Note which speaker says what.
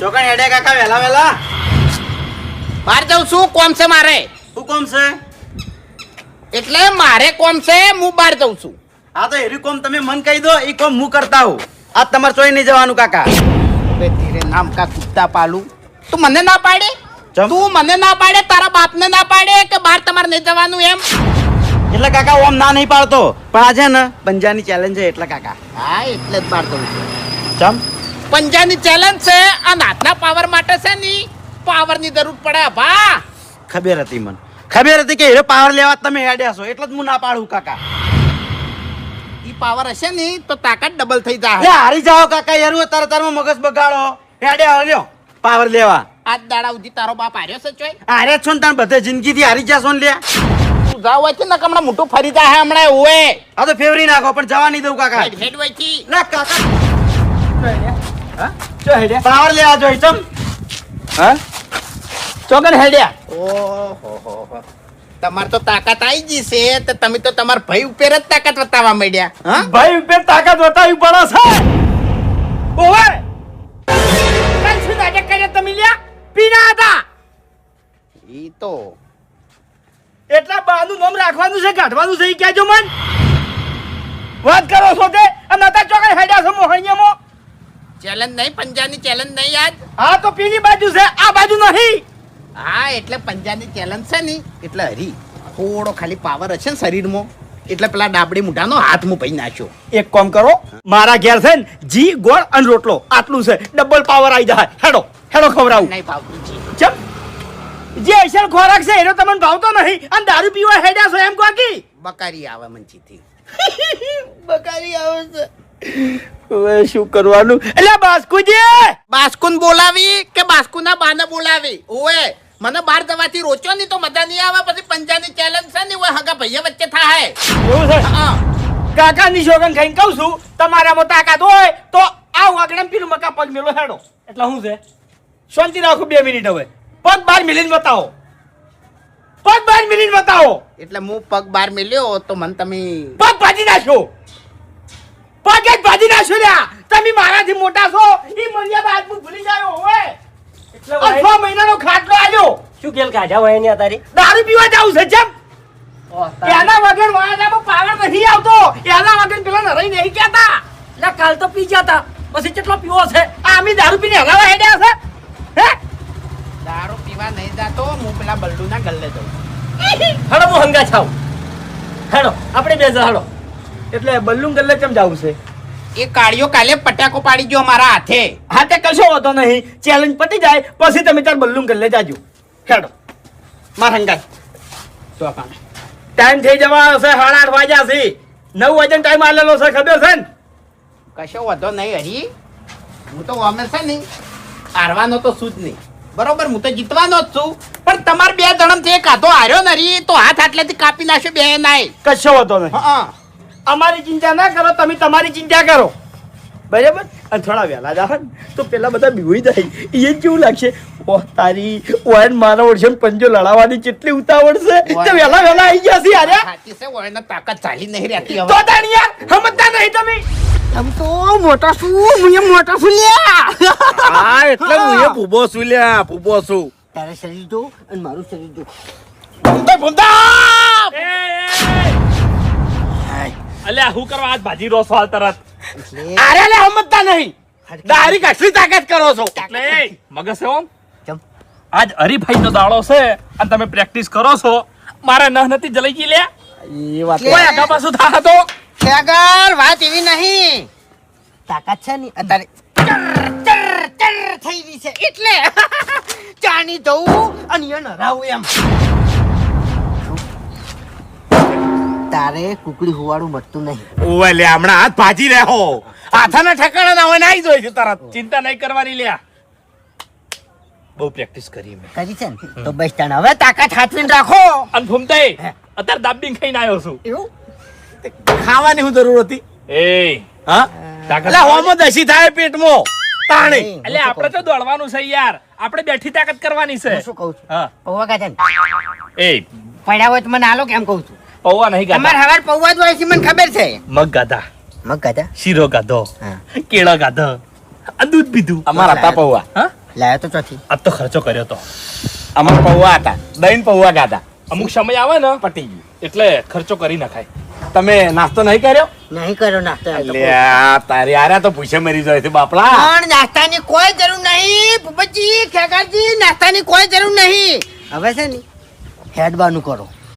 Speaker 1: ચોકણ હેડે કાકા વેલા વેલા
Speaker 2: બહાર જાઉં છું કોમ છે મારે
Speaker 1: શું કોમ છે
Speaker 2: એટલે મારે કોમ છે હું બહાર જાઉં છું
Speaker 1: આ તો એરી કોમ તમે મન કહી દો એ કોમ હું કરતા હું આ તમારે ચોઈ નહીં જવાનું કાકા
Speaker 2: બે તેરે નામ કા કુત્તા પાલું તું મને ના પાડે
Speaker 1: ચમ?
Speaker 2: તું મને ના પાડે તારા બાપને ના પાડે કે બહાર તમારે નહીં જવાનું એમ
Speaker 1: એટલે કાકા ઓમ ના નહીં પાડતો પણ આજે ને પંજાની ચેલેન્જ છે એટલે કાકા
Speaker 2: હા એટલે જ બહાર જાઉં છું
Speaker 1: ચમ
Speaker 2: પંજાની ચેલેન્જ છે આ નાતના પાવર માટે છે ની પાવરની જરૂર પડે ભા
Speaker 1: ખબર હતી મને ખબર હતી કે હીરો પાવર લેવા તમે હેડ્યા છો એટલે જ હું ના પાડું કાકા
Speaker 2: ઈ પાવર હશે ની તો તાકાત ડબલ થઈ
Speaker 1: લે
Speaker 2: જાય
Speaker 1: હારી જાઓ કાકા યાર હું તરતરમાં મગજ બગાડો હેડ્યા લ્યો પાવર લેવા
Speaker 2: આજ દાડા સુધી તારો બાપ હાર્યો છે ચોય
Speaker 1: હારે છો ને તાર બધે જિંદગીથી હારી જાશો ને લ્યા
Speaker 2: તું જાવ હોય છે ને કે હમણાં મોટું ફરી જાય હમણાં ઓએ
Speaker 1: આ તો ફેવરી નાખો પણ જવા નહીં દઉં કાકા
Speaker 2: હેડ હેડ હોય થી
Speaker 1: લે કાકા ચો હેડ્યા પાવર લેવા જોઈ ચમ હા ચોકન હેડ્યા
Speaker 2: ઓહો તમાર તો તાકાત આવી ગઈ છે તો તમે તો તમાર ભાઈ ઉપર જ તાકાત બતાવવા માંડ્યા હા
Speaker 1: ભાઈ ઉપર તાકાત બતાવી પડે છે ઓવે કઈ શું નાટક કરે તમે લ્યા પીના હતા
Speaker 2: ઈ તો
Speaker 1: એટલા બાનું નામ રાખવાનું છે કાઢવાનું છે ઈ કહેજો મન વાત કરો છો તે અને નતા ચોકન હેડ્યા છો મોહણીયામાં
Speaker 2: ચેલેન્જ નહીં પંજાની ચેલેન્જ નહીં યાદ
Speaker 1: હા તો પેલી બાજુ છે આ બાજુ નહીં
Speaker 2: હા એટલે પંજાની ચેલેન્જ છે ને એટલે હરી થોડો ખાલી પાવર હશે ને શરીરમાં એટલે પેલા ડાબડી મુઠાનો હાથ હું પઈ નાખ્યો
Speaker 1: એક કામ કરો મારા ઘેર છે ને જી ગોળ અને રોટલો આટલું છે ડબલ પાવર આવી જાય હેડો હેડો ખવડાવું
Speaker 2: નહીં ભાવતું છે
Speaker 1: ચમ જે અસલ ખોરાક છે એનો તમને ભાવતો નહીં અને દારૂ પીવા હેડ્યા છો એમ કોકી
Speaker 2: બકારી આવે મંચીથી
Speaker 1: બકારી આવે છે હવે શું કરવાનું એટલે બાસ્કુજી
Speaker 2: બાસ્કુન બોલાવી કે બાસ્કુના બાને બોલાવી ઓએ મને બહાર જવાથી રોચો નહીં તો મજા નહીં આવે પછી પંજાની ચેલેન્જ છે ને ઓએ હગા ભાઈઓ વચ્ચે થાય
Speaker 1: એવું છે
Speaker 2: હા
Speaker 1: કાકાની શોગન ખાઈને કહું છું તમારામાં તાકાત હોય તો આવ આગળ પેલું મકા પગ મેલો હેડો એટલે શું છે શાંતિ રાખો 2 મિનિટ હવે પગ બહાર મિલીને બતાવો પગ બહાર મિલીને બતાવો
Speaker 2: એટલે હું પગ બહાર મેલ્યો તો મને તમે
Speaker 1: પગ ભાજી નાખ્યો પગ જ ભાજી નાખ્યો લ્યા તમે મારાથી મોટા છો ઈ મર્યાદા આજ ભૂલી જાયો હોય એટલે 6 મહિનાનો ખાટલો આલ્યો
Speaker 3: શું કેલ કાઢ્યા હોય ને તારી
Speaker 1: દારૂ પીવા જાવું છે જેમ એના વગર વાળામાં પાવર નથી આવતો એના વગર પેલા નરાઈ નહીં કહેતા
Speaker 3: એટલે કાલ તો પી ગયા તા પછી કેટલો પીવો છે
Speaker 1: આ અમે દારૂ પીને હલાવા હેડ્યા છે હે
Speaker 2: દારૂ પીવા નહીં જાતો હું પેલા બલ્ડુના ગલ્લે જઉં
Speaker 3: હેડો હું હંગા છાવ હેડો આપણે બે જા હેડો
Speaker 1: એટલે બલ્લું ગલ્લે કેમ જાવું છે
Speaker 2: એ કાળિયો કાલે પટાકો પાડી ગયો મારા હાથે
Speaker 1: હા તે કશો હોતો નહીં ચેલેન્જ પતી જાય પછી તમે તાર બલ્લું ગલ્લે જાજો હેડો માર હંગાત તો કાને ટાઈમ થઈ જવા હશે 8:30 વાગ્યા છે 9 વાગ્યાનો ટાઈમ આલેલો છે ખબર છે ને
Speaker 2: કશો વધો નહીં હરી હું તો અમે છે ને હારવાનો તો શું જ નહીં બરોબર હું તો જીતવાનો જ છું પણ તમાર બે જણમથી એક હાથો હાર્યો ને હરી તો હાથ આટલેથી કાપી નાખ્યો બે નાય
Speaker 1: કશો હોતો નહીં
Speaker 2: હા
Speaker 1: અમારી ચિંતા ના કરો તમે તમારી ચિંતા કરો બરાબર અને થોડા વહેલા જાવ તો પેલા બધા બીવઈ જાય એ કેવું લાગશે ઓહ તારી ઓયન મારા વર્ષે પંજો લડાવવાની કેટલી ઉતાવળ છે તે વહેલા આવી ગયા છે યાર
Speaker 2: સાચી છે ઓયને તાકાત ચાલી નહીં રહેતી
Speaker 1: તો
Speaker 2: હવે
Speaker 1: તાણી યાર સમજતા નહીં તમે
Speaker 2: આમ તો મોટા શું હું મોટા શું લ્યા
Speaker 4: હા એટલે હું એ ભૂબો છું લ્યા ભૂબો છું
Speaker 2: તારે શરીર જો અને મારું શરીર જો
Speaker 3: અલ્યા હું કરવા આજ ભાજી રોસો હાલ તરત
Speaker 1: અરે લે સમજતા નહીં દારી કાટલી તાકાત કરો છો
Speaker 3: એટલે મગજ છે ઓમ
Speaker 2: ચમ.
Speaker 3: આજ હરીફાઈનો દાડો છે અને તમે પ્રેક્ટિસ કરો છો મારે ન નથી જલાઈ ગઈ લ્યા
Speaker 1: એ વાત
Speaker 3: કોઈ આગા પાછું થા તો
Speaker 2: આગળ વાત એવી નહીં તાકાત છે ને અત્યારે ચર ચર થઈ રહી છે એટલે ચાની દઉં અને એ નરાવું એમ તારે કુકડી હોવાડું મટતું નહીં
Speaker 4: ઓવે લે હમણાં હાથ ભાજી રહ્યો હાથાના ઠેકાણા ના હોય ને આવી જોઈ છે તરત
Speaker 3: ચિંતા નહીં કરવાની લ્યા બહુ પ્રેક્ટિસ કરી મેં
Speaker 2: કરી છે ને તો બસ તાણ હવે તાકાત હાથવીને રાખો
Speaker 3: અને ફૂમતાઈ અત્યારે દાબડીને ખાઈને આવ્યો છું
Speaker 2: એવું
Speaker 4: ખાવાની શું જરૂર હતી
Speaker 3: એ
Speaker 4: હા
Speaker 3: તાકાત
Speaker 4: એટલે હોમો દસી થાય પેટમાં તાણી
Speaker 3: એટલે આપણે તો દોડવાનું છે યાર આપણે બેઠી તાકાત કરવાની છે
Speaker 2: શું કહું છું
Speaker 3: હા
Speaker 2: પૌવા ગાજન
Speaker 3: એ
Speaker 2: પડ્યા હોય તો મને આલો કેમ કહું છું
Speaker 3: પૌવા નહીં ગાધા
Speaker 2: તમારે હવાર પૌવા જ હોય છે મને ખબર છે
Speaker 3: મગ ગાધા
Speaker 2: મગ ગાધા
Speaker 3: શીરો ગાધો
Speaker 2: હા
Speaker 3: કેળા ગાધો આ દૂધ પીધું
Speaker 4: અમારા હતા પૌવા
Speaker 3: હા
Speaker 5: લાયો તો ચોથી
Speaker 3: આ તો ખર્ચો કર્યો તો
Speaker 4: આમાં પૌવા હતા દહીં પૌવા ગાતા
Speaker 3: અમુક સમય આવે ને
Speaker 4: પટી ગયું.
Speaker 3: એટલે ખર્ચો કરી નખાય.
Speaker 4: તમે નાસ્તો નહીં કર્યો
Speaker 5: નહીં કર્યો નાસ્તો એમ તો.
Speaker 4: અલ્યા તારી આરા તો પૂછે મરી જાય છે બાપલા
Speaker 2: પણ નાસ્તાની કોઈ જરૂર નહીં ભૂપતજી ખેગારજી નાસ્તાની કોઈ જરૂર નહીં
Speaker 5: હવે છે ને હેડબાનું કરો